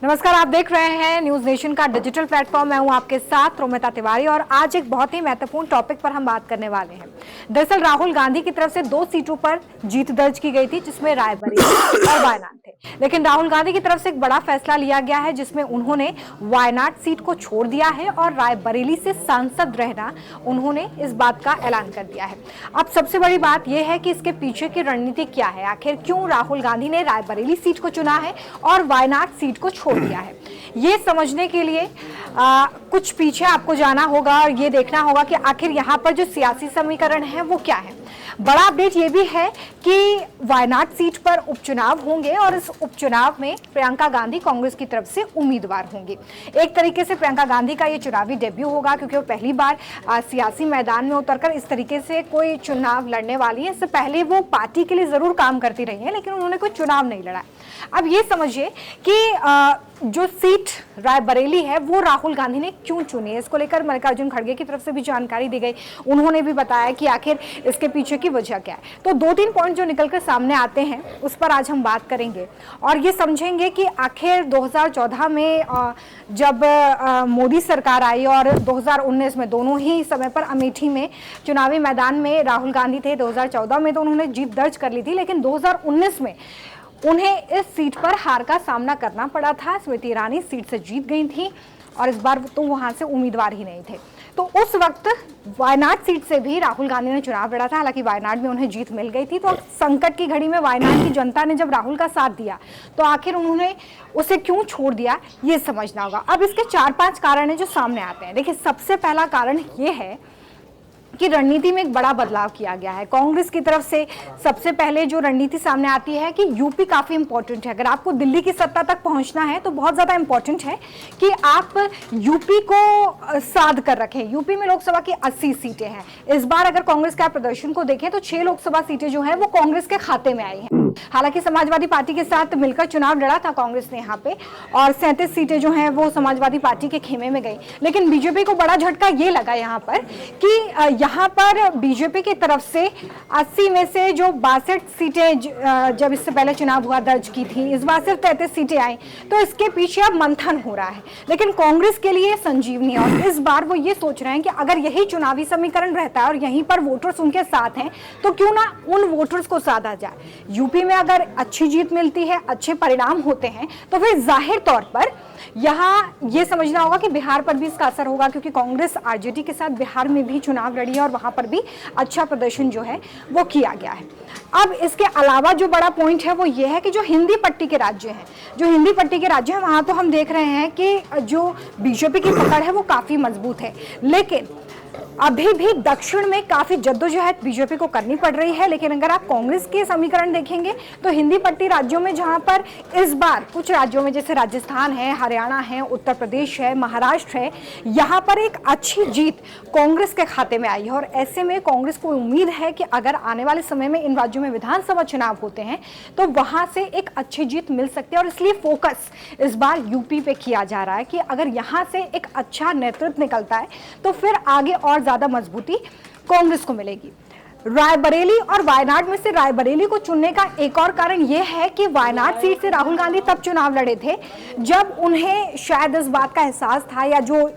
नमस्कार, आप देख रहे हैं न्यूज नेशन का डिजिटल प्लेटफॉर्म। मैं हूं आपके साथ रोमिता तिवारी और आज एक बहुत ही महत्वपूर्ण टॉपिक पर हम बात करने वाले हैं। दरअसल राहुल गांधी की तरफ से 2 सीटों पर जीत दर्ज की गई थी, जिसमें रायबरेली और वायनाड थे। लेकिन राहुल गांधी की तरफ से एक बड़ा फैसला लिया गया है, जिसमें उन्होंने वायनाड सीट को छोड़ दिया है और रायबरेली से सांसद रहना उन्होंने इस बात का ऐलान कर दिया है। अब सबसे बड़ी बात यह है कि इसके पीछे की रणनीति क्या है, आखिर क्यों राहुल गांधी ने रायबरेली सीट को चुना है और वायनाड सीट को छोड़ दिया है। ये समझने के लिए कुछ पीछे आपको जाना होगा और ये देखना होगा कि आखिर यहाँ पर जो सियासी समीकरण है वो क्या है। बड़ा अपडेट ये भी है कि वायनाड सीट पर उपचुनाव होंगे और इस उपचुनाव में प्रियंका गांधी कांग्रेस की तरफ से उम्मीदवार होंगी। एक तरीके से प्रियंका गांधी का ये चुनावी डेब्यू होगा, क्योंकि वो पहली बार सियासी मैदान में उतरकर इस तरीके से कोई चुनाव लड़ने वाली है। इससे पहले वो पार्टी के लिए जरूर काम करती रही है, लेकिन उन्होंने कोई चुनाव नहीं लड़ा। अब ये समझिए कि जो सीट रायबरेली है वो राहुल गांधी ने क्यों चुनी है। इसको लेकर मल्लिकार्जुन खड़गे की तरफ से भी जानकारी दी गई। उन्होंने भी बताया कि आखिर इसके पीछे की वजह क्या है। तो 2-3 पॉइंट जो निकलकर सामने आते हैं उस पर आज हम बात करेंगे और ये समझेंगे कि आखिर 2014 में जब मोदी सरकार आई और 2019 में दोनों ही समय पर अमेठी में चुनावी मैदान में राहुल गांधी थे। 2014 में तो उन्होंने जीत दर्ज कर ली थी, लेकिन 2019 में उन्हें इस सीट पर हार का सामना करना पड़ा था। स्मृति ईरानी सीट से जीत गई थी और इस बार तो वहां से उम्मीदवार ही नहीं थे। तो उस वक्त वायनाड सीट से भी राहुल गांधी ने चुनाव लड़ा था, हालांकि वायनाड में उन्हें जीत मिल गई थी। तो संकट की घड़ी में वायनाड की जनता ने जब राहुल का साथ दिया तो आखिर उन्होंने उसे क्यों छोड़ दिया, ये समझना होगा। अब इसके 4-5 कारण है जो सामने आते हैं। देखिए, सबसे पहला कारण ये है कि रणनीति में एक बड़ा बदलाव किया गया है कांग्रेस की तरफ से। सबसे पहले जो रणनीति सामने आती है कि यूपी काफी इंपॉर्टेंट है। अगर आपको दिल्ली की सत्ता तक पहुंचना है तो बहुत ज्यादा इंपॉर्टेंट है कि आप यूपी को साध कर रखें। यूपी में लोकसभा की 80 सीटें हैं। इस बार अगर कांग्रेस का प्रदर्शन को देखें तो 6 लोकसभा सीटें जो है वो कांग्रेस के खाते में आई हैं। हालांकि समाजवादी पार्टी के साथ मिलकर चुनाव लड़ा था कांग्रेस ने यहाँ पे, और 37 सीटें जो हैं वो समाजवादी पार्टी के खेमे में गई। लेकिन बीजेपी को बड़ा झटका ये लगा यहाँ पर कि यहाँ पर बीजेपी की तरफ से 80 में से जो 62 सीटें जब इससे पहले चुनाव हुआ दर्ज की थी, इस बार सिर्फ 33 सीटें आई। तो इसके पीछे अब मंथन हो रहा है, लेकिन कांग्रेस के लिए संजीवनी। और इस बार वो ये सोच रहे हैं कि अगर यही चुनावी समीकरण रहता है और यहीं पर वोटर्स उनके साथ हैं तो क्यों ना उन वोटर्स को साधा जाए। यूपी में अगर अच्छी जीत मिलती है, अच्छे परिणाम होते हैं, तो फिर जाहिर तौर पर यहाँ ये समझना होगा कि बिहार पर भी इसका असर होगा, क्योंकि कांग्रेस आरजेडी के साथ बिहार में भी चुनाव लड़ी है और वहां पर भी अच्छा प्रदर्शन जो है वो किया गया है। अब इसके अलावा जो बड़ा पॉइंट है वो ये है कि जो हिंदी पट्टी के राज्य हैं, वहां तो हम देख रहे हैं कि जो बीजेपी की पकड़ है वो काफी मजबूत है। लेकिन अभी भी दक्षिण में काफी जद्दोजहद बीजेपी को करनी पड़ रही है। लेकिन अगर आप कांग्रेस के समीकरण देखेंगे तो हिंदी पट्टी राज्यों में, जहां पर इस बार कुछ राज्यों में जैसे राजस्थान है, हरियाणा है, उत्तर प्रदेश है, महाराष्ट्र है, यहां पर एक अच्छी जीत कांग्रेस के खाते में आई है। और ऐसे में कांग्रेस को उम्मीद है कि अगर आने वाले समय में इन राज्यों में विधानसभा चुनाव होते हैं तो वहां से एक अच्छी जीत मिल सकती है। और इसलिए फोकस इस बार यूपी पे किया जा रहा है कि अगर यहां से एक अच्छा नेतृत्व निकलता है तो फिर आगे और ज्यादा मजबूती कांग्रेस को मिलेगी। रायबरेली और वायनाड में से रायबरेली को चुनने का एक और कारण यह है कि वायनाड सीट से राहुल गांधी तब चुनाव लड़े थे जब उन्हें शायद इस बात का एहसास था, या जो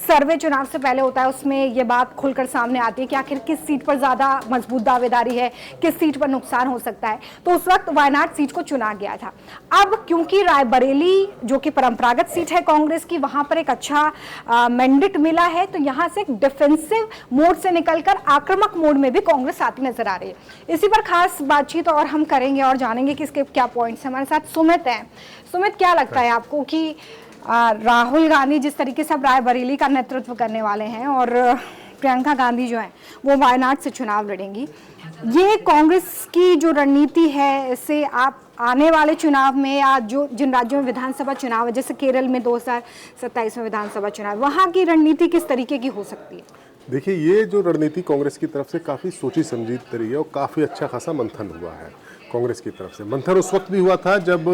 सर्वे चुनाव से पहले होता है उसमें यह बात खुलकर सामने आती है कि आखिर किस सीट पर ज्यादा मजबूत दावेदारी है, किस सीट पर नुकसान हो सकता है। तो उस वक्त वायनाड सीट को चुना गया था। अब क्योंकि रायबरेली जो कि परंपरागत सीट है कांग्रेस की, वहां पर एक अच्छा मैंडेट मिला है, तो यहां से एक डिफेंसिव मोड से निकलकर आक्रामक मोड में भी कांग्रेस आती नजर आ रही है। इसी पर खास बातचीत और हम करेंगे और जानेंगे कि इसके क्या पॉइंट्स हैं। हमारे साथ सुमित हैं। सुमित, क्या लगता है आपको कि राहुल गांधी जिस तरीके से अब रायबरेली का नेतृत्व करने वाले हैं और प्रियंका गांधी जो है वो वायनाड से चुनाव लड़ेंगी, ये कांग्रेस की जो रणनीति है, इससे आप आने वाले चुनाव में या जो जिन राज्यों में विधानसभा चुनाव है, जैसे केरल में 2027 में विधानसभा चुनाव, वहां की रणनीति किस तरीके की हो सकती है? देखिए, ये जो रणनीति कांग्रेस की तरफ से काफ़ी सोची समझी तरी है और काफ़ी अच्छा खासा मंथन हुआ है कांग्रेस की तरफ से। मंथन उस वक्त भी हुआ था जब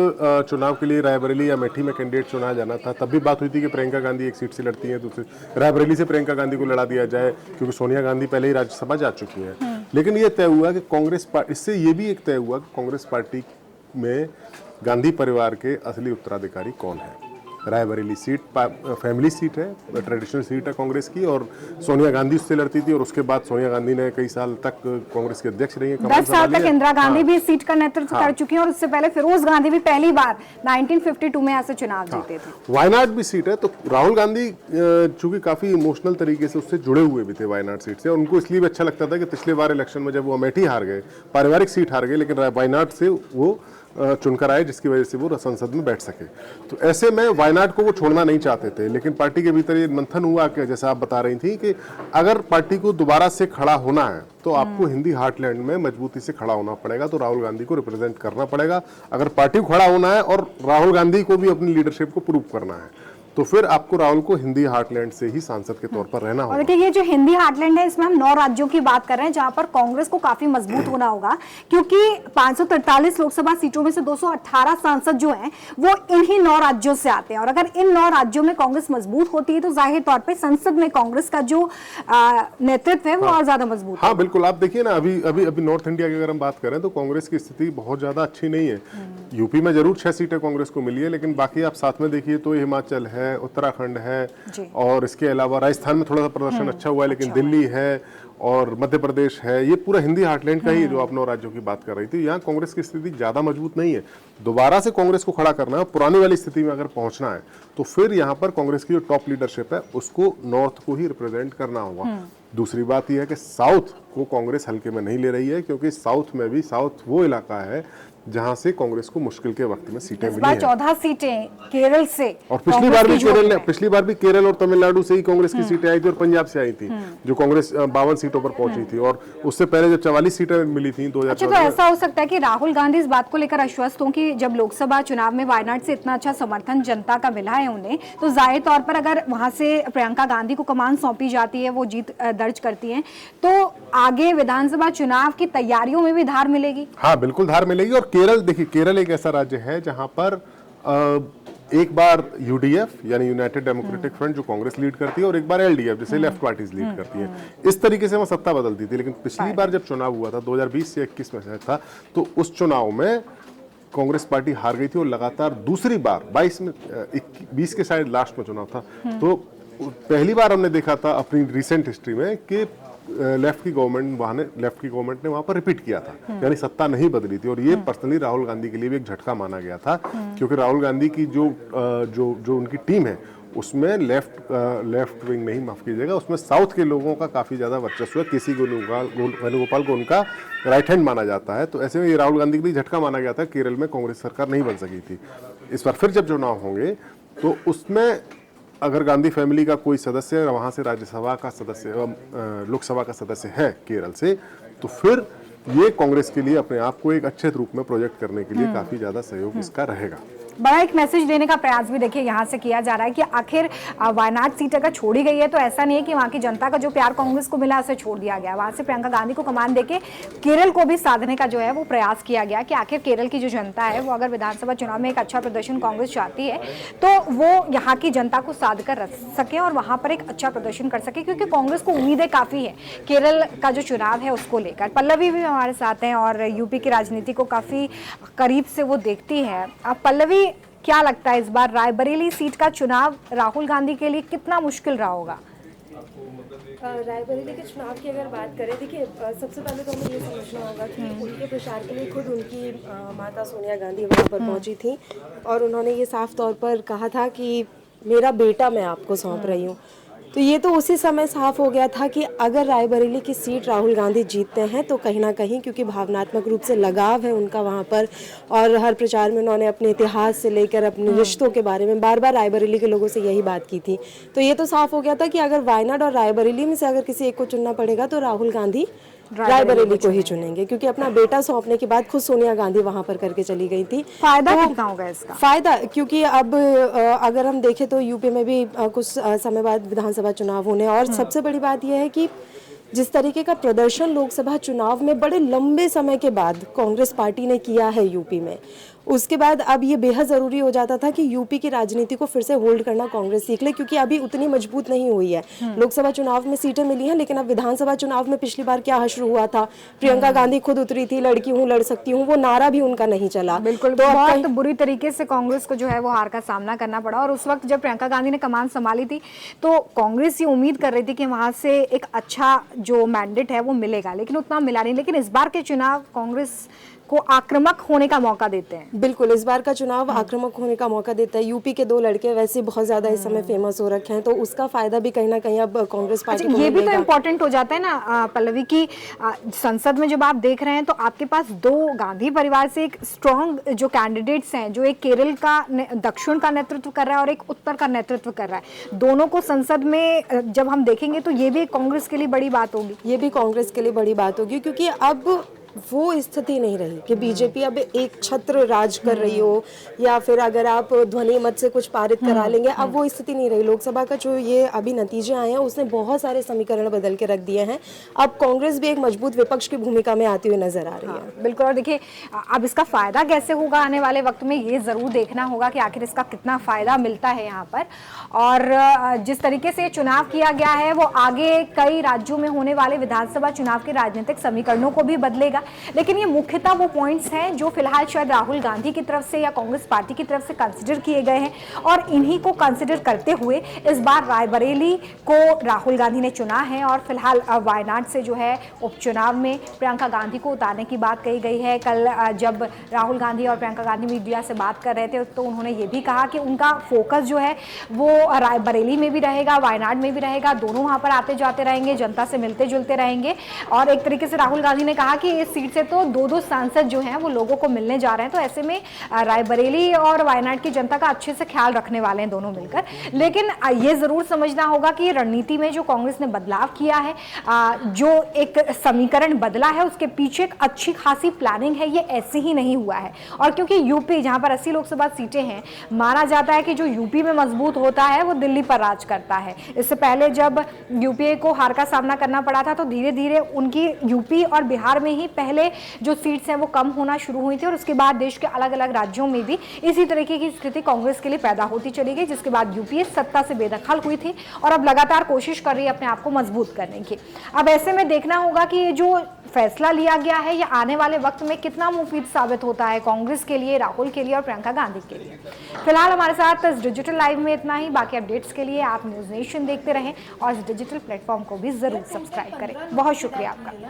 चुनाव के लिए रायबरेली या अमेठी में कैंडिडेट चुना जाना था। तब भी बात हुई थी कि प्रियंका गांधी एक सीट से लड़ती हैं, दूसरी रायबरेली से प्रियंका गांधी को लड़ा दिया जाए, क्योंकि सोनिया गांधी पहले ही राज्यसभा जा चुकी हैं। लेकिन ये तय हुआ कि कांग्रेस पार्टी, इससे ये भी एक तय हुआ कि कांग्रेस पार्टी में गांधी परिवार के असली उत्तराधिकारी कौन है। रायबरेली सीट फैमिली सीट है, ट्रेडिशनल सीट है कांग्रेस की, और सोनिया गांधी उससे लड़ती थी और उसके बाद सोनिया गांधी ने कई साल तक कांग्रेस के अध्यक्ष रही है। 10 साल तक इंदिरा गांधी भी इस सीट का नेतृत्व कर चुकी हैं और उससे पहले फिरोज गांधी भी पहली बार 1952 में ऐसे चुनाव जीते थे। वायनाड भी सीट है, तो राहुल गांधी चूंकि काफी इमोशनल तरीके से उससे जुड़े हुए भी थे वायनाड सीट से, और उनको इसलिए भी अच्छा लगता था कि पिछले बार इलेक्शन में जब वो अमेठी हार गए, पारिवारिक सीट हार गए, लेकिन वायनाड से वो चुनकर आए, जिसकी वजह से वो संसद में बैठ सके। तो ऐसे में वायनाड को वो छोड़ना नहीं चाहते थे, लेकिन पार्टी के भीतर ये मंथन हुआ कि जैसा आप बता रही थी कि अगर पार्टी को दोबारा से खड़ा होना है तो आपको हिंदी हार्टलैंड में मजबूती से खड़ा होना पड़ेगा, तो राहुल गांधी को रिप्रेजेंट करना पड़ेगा। अगर पार्टी को खड़ा होना है और राहुल गांधी को भी अपनी लीडरशिप को प्रूव करना है, तो फिर आपको राहुल को हिंदी हार्टलैंड से ही सांसद के तौर पर रहना होगा। और देखिए, ये जो हिंदी हार्टलैंड है, इसमें हम 9 राज्यों की बात कर रहे हैं जहां पर कांग्रेस को काफी मजबूत होना होगा, क्योंकि 543 लोकसभा सीटों में से 218 सांसद जो हैं वो इन्हीं 9 राज्यों से आते हैं। और अगर इन 9 राज्यों में कांग्रेस मजबूत होती है तो जाहिर तौर पर संसद में कांग्रेस का जो नेतृत्व है वो और ज्यादा मजबूत है। हाँ बिल्कुल, आप देखिए ना, अभी नॉर्थ इंडिया की अगर हम बात करें तो कांग्रेस की स्थिति बहुत ज्यादा अच्छी नहीं है। यूपी में जरूर 6 सीटें कांग्रेस को मिली है, लेकिन बाकी आप साथ में देखिए तो हिमाचल है, उत्तराखंड है, और इसके अलावा राजस्थान में थोड़ा सा प्रदर्शन अच्छा हुआ है, लेकिन दिल्ली है और मध्य प्रदेश है, ये पूरा हिंदी हार्टलैंड का ही जो आप 9 राज्यों की बात कर रही थी, यहाँ कांग्रेस की स्थिति ज्यादा मजबूत नहीं है। दोबारा से कांग्रेस को खड़ा करना है, पुरानी वाली स्थिति में अगर पहुंचना है, तो फिर यहाँ पर कांग्रेस की जो टॉप लीडरशिप है उसको नॉर्थ को ही रिप्रेजेंट करना होगा। दूसरी बात यह है कि साउथ को कांग्रेस हल्के में नहीं ले रही है, क्योंकि साउथ में भी वो इलाका है जहां से कांग्रेस को मुश्किल के वक्त में सीटें मिली हैं। 14 सीटें केरल से, और पिछली बार भी केरल और तमिलनाडु से ही कांग्रेस की सीटें आई थी और पंजाब से आई थी, जो कांग्रेस 52 सीटों पर पहुंची थी, और उससे पहले जब 44 सीटें मिली थी 2014। अच्छा, तो ऐसा हो सकता है कि राहुल गांधी इस बात को लेकर आश्वस्त हों कि जब लोकसभा चुनाव में वायनाड से इतना अच्छा समर्थन जनता का मिला है उन्हें, तो जाहिर तौर पर अगर वहां से प्रियंका गांधी को कमान सौंपी जाती है, वो जीत दर्ज करती है, तो आगे विधानसभा चुनाव की तैयारियों में भी धार मिलेगी। हाँ बिल्कुल धार मिलेगी। और केरल देखिए, केरल एक ऐसा राज्य है जहां पर एक बार यूडीएफ यानी यूनाइटेड डेमोक्रेटिक फ्रंट जो कांग्रेस लीड करती है, और एक बार एलडीएफ जैसे लेफ्ट पार्टीज लीड करती है। इस तरीके से वो सत्ता बदलती थी। लेकिन पिछली बार जब चुनाव हुआ था 2020 से 21 में शायद था, तो उस चुनाव में कांग्रेस पार्टी हार गई थी और लगातार दूसरी बार 20 के शायद लास्ट में चुनाव था, तो पहली बार हमने देखा था अपनी रिसेंट हिस्ट्री में कि लेफ्ट की गवर्नमेंट ने वहां पर रिपीट किया था, यानी सत्ता नहीं बदली थी। और ये पर्सनली राहुल गांधी के लिए भी एक झटका माना गया था, क्योंकि राहुल गांधी की जो उनकी टीम है उसमें लेफ्ट विंग नहीं, माफ कीजिएगा, उसमें साउथ के लोगों का काफी ज्यादा वर्चस्व है। किसी वेणुगोपाल को उनका राइट हैंड माना जाता है। तो ऐसे में ये राहुल गांधी के लिए झटका माना गया था। केरल में कांग्रेस सरकार नहीं बन सकी थी। इस बार फिर जब चुनाव होंगे तो उसमें अगर गांधी फैमिली का कोई सदस्य वहां से राज्यसभा का सदस्य, लोकसभा का सदस्य है केरल से, तो फिर ये कांग्रेस के लिए अपने आप को एक अच्छे रूप में प्रोजेक्ट करने के लिए काफी ज्यादा सहयोग इसका रहेगा। बड़ा एक मैसेज देने का प्रयास भी देखिए यहाँ से किया जा रहा है कि आखिर वायनाड सीट अगर छोड़ी गई है तो ऐसा नहीं है कि वहाँ की जनता का जो प्यार कांग्रेस को मिला उसे छोड़ दिया गया। वहाँ से प्रियंका गांधी को कमान देके केरल को भी साधने का जो है वो प्रयास किया गया कि आखिर केरल की जो जनता है वो अगर विधानसभा चुनाव में एक अच्छा प्रदर्शन कांग्रेस चाहती है तो वो यहाँ की जनता को साध कर रख सके और वहाँ पर एक अच्छा प्रदर्शन कर सके, क्योंकि कांग्रेस को उम्मीदें काफ़ी है केरल का जो चुनाव है उसको लेकर। पल्लवी भी हमारे साथ हैं और यूपी की राजनीति को काफ़ी करीब से वो देखती है। अब पल्लवी, क्या लगता है इस बार रायबरेली सीट का चुनाव राहुल गांधी के लिए कितना मुश्किल रहा होगा? रायबरेली के चुनाव की अगर बात करें, देखिए सबसे पहले तो हमें ये समझना होगा कि उनके प्रचार के लिए खुद उनकी माता सोनिया गांधी वहाँ पर पहुँची थी और उन्होंने ये साफ तौर पर कहा था कि मेरा बेटा मैं आपको सौंप रही हूँ। तो ये तो उसी समय साफ हो गया था कि अगर रायबरेली की सीट राहुल गांधी जीतते हैं तो कहीं ना कहीं, क्योंकि भावनात्मक रूप से लगाव है उनका वहाँ पर, और हर प्रचार में उन्होंने अपने इतिहास से लेकर अपने रिश्तों के बारे में बार बार रायबरेली के लोगों से यही बात की थी। तो ये तो साफ हो गया था कि अगर वायनाड और रायबरेली में से अगर किसी एक को चुनना पड़ेगा तो राहुल गांधी रायबरेली को ही चुनेंगे, क्योंकि अपना बेटा सौंपने के बाद खुद सोनिया गांधी वहां पर करके चली गई थी। फायदा कितना होगा इसका? फायदा, क्योंकि अब अगर हम देखें तो यूपी में भी कुछ समय बाद विधानसभा चुनाव होने, और सबसे बड़ी बात यह है कि जिस तरीके का प्रदर्शन लोकसभा चुनाव में बड़े लंबे समय के बाद कांग्रेस पार्टी ने किया है यूपी में, उसके बाद अब ये बेहद ज़रूरी हो जाता था कि यूपी की राजनीति को फिर से होल्ड करना कांग्रेस सीख ले, क्योंकि अभी उतनी मजबूत नहीं हुई है। लोकसभा चुनाव में सीटें मिली हैं, लेकिन अब विधानसभा चुनाव में पिछली बार क्या हश्र हुआ था, प्रियंका गांधी खुद उतरी थी, लड़की हूँ लड़ सकती हूँ, वो नारा भी उनका नहीं चला। बिल्कुल, तो बहुत बुरी तरीके से कांग्रेस को जो है वो हार का सामना करना पड़ा। और उस वक्त जब प्रियंका गांधी ने कमान संभाली थी तो कांग्रेस ये उम्मीद कर रही थी कि वहां से एक अच्छा जो मैंडेट है वो मिलेगा, लेकिन उतना मिला नहीं। लेकिन इस बार के चुनाव कांग्रेस को आक्रामक होने का मौका देते हैं। बिल्कुल, इस बार का चुनाव आक्रामक होने का मौका देता है। यूपी के 2 लड़के वैसे बहुत ज्यादा इस समय फेमस हो रखे हैं, तो उसका फायदा भी कहीं ना कहीं अब कांग्रेस पार्टी को ये भी तो मिलेगा। इम्पोर्टेंट हो जाता है ना पल्लवी की, संसद में जब आप देख रहे हैं तो आपके पास 2 गांधी परिवार से एक स्ट्रॉन्ग जो कैंडिडेट्स हैं, जो एक केरल का दक्षिण का नेतृत्व कर रहा है और एक उत्तर का नेतृत्व कर रहा है, दोनों को संसद में जब हम देखेंगे तो ये भी कांग्रेस के लिए बड़ी बात होगी। ये भी कांग्रेस के लिए बड़ी बात होगी, क्योंकि अब वो स्थिति नहीं रही कि बीजेपी अब एक छत्र राज कर रही हो, या फिर अगर आप ध्वनि मत से कुछ पारित करा लेंगे, अब वो स्थिति नहीं रही। लोकसभा का जो ये अभी नतीजे आए हैं उसने बहुत सारे समीकरण बदल के रख दिए हैं। अब कांग्रेस भी एक मजबूत विपक्ष की भूमिका में आती हुई नजर आ रही है। बिल्कुल, और देखिए अब इसका फायदा कैसे होगा आने वाले वक्त में, ये जरूर देखना होगा कि आखिर इसका कितना फायदा मिलता है यहाँ पर। और जिस तरीके से चुनाव किया गया है वो आगे कई राज्यों में होने वाले विधानसभा चुनाव के राजनीतिक समीकरणों को भी बदलेगा। लेकिन ये मुख्यतः वो पॉइंट्स हैं जो फिलहाल शायद राहुल गांधी की तरफ से या कांग्रेस पार्टी की तरफ से कंसिडर किए गए हैं, और इन्हीं को कंसिडर करते हुए इस बार रायबरेली को राहुल गांधी ने चुना है। और फिलहाल वायनाड से जो है उपचुनाव में प्रियंका गांधी को उतारने की बात कही गई है। कल जब राहुल गांधी और प्रियंका गांधी मीडिया से बात कर रहे थे तो उन्होंने ये भी कहा कि उनका फोकस जो है वो रायबरेली में भी रहेगा, वायनाड में भी रहेगा, दोनों वहां पर आते जाते रहेंगे, जनता से मिलते जुलते रहेंगे। और एक तरीके से राहुल गांधी ने कहा कि इस सीट से तो 2-2 सांसद जो हैं वो लोगों को मिलने जा रहे हैं, तो ऐसे में रायबरेली और वायनाड की जनता का अच्छे से ख्याल रखने वाले हैं दोनों मिलकर। लेकिन ये जरूर समझना होगा कि रणनीति में जो कांग्रेस ने बदलाव किया है, जो एक समीकरण बदला है, उसके पीछे एक अच्छी खासी प्लानिंग है, ये ऐसे ही नहीं हुआ है। और क्योंकि यूपी जहां पर 80 लोकसभा सीटें हैं, माना जाता है कि जो यूपी में मजबूत होता है वो दिल्ली पर राज करता है। इससे पहले जब यूपीए को हार का सामना करना पड़ा था तो धीरे धीरे उनकी यूपी और बिहार में ही पहले जो सीट्स हैं वो कम होना शुरू हुई थी, और उसके बाद देश के अलग अलग राज्यों में भी इसी तरीके की स्थिति कांग्रेस के लिए पैदा होती चली गई, जिसके बाद यूपीए सत्ता से बेदखल हुई थी और अब लगातार कोशिश कर रही है अपने आप को मजबूत करने की। अब ऐसे में देखना होगा कि ये जो फैसला लिया गया है ये आने वाले वक्त में कितना मुफीद साबित होता है कांग्रेस के लिए, राहुल के लिए और प्रियंका गांधी के लिए। फिलहाल हमारे साथ इस डिजिटल लाइव में इतना ही। बाकी अपडेट्स के लिए आप न्यूज़ नेशन देखते रहें और इस डिजिटल प्लेटफॉर्म को भी जरूर सब्सक्राइब करें। बहुत शुक्रिया आपका।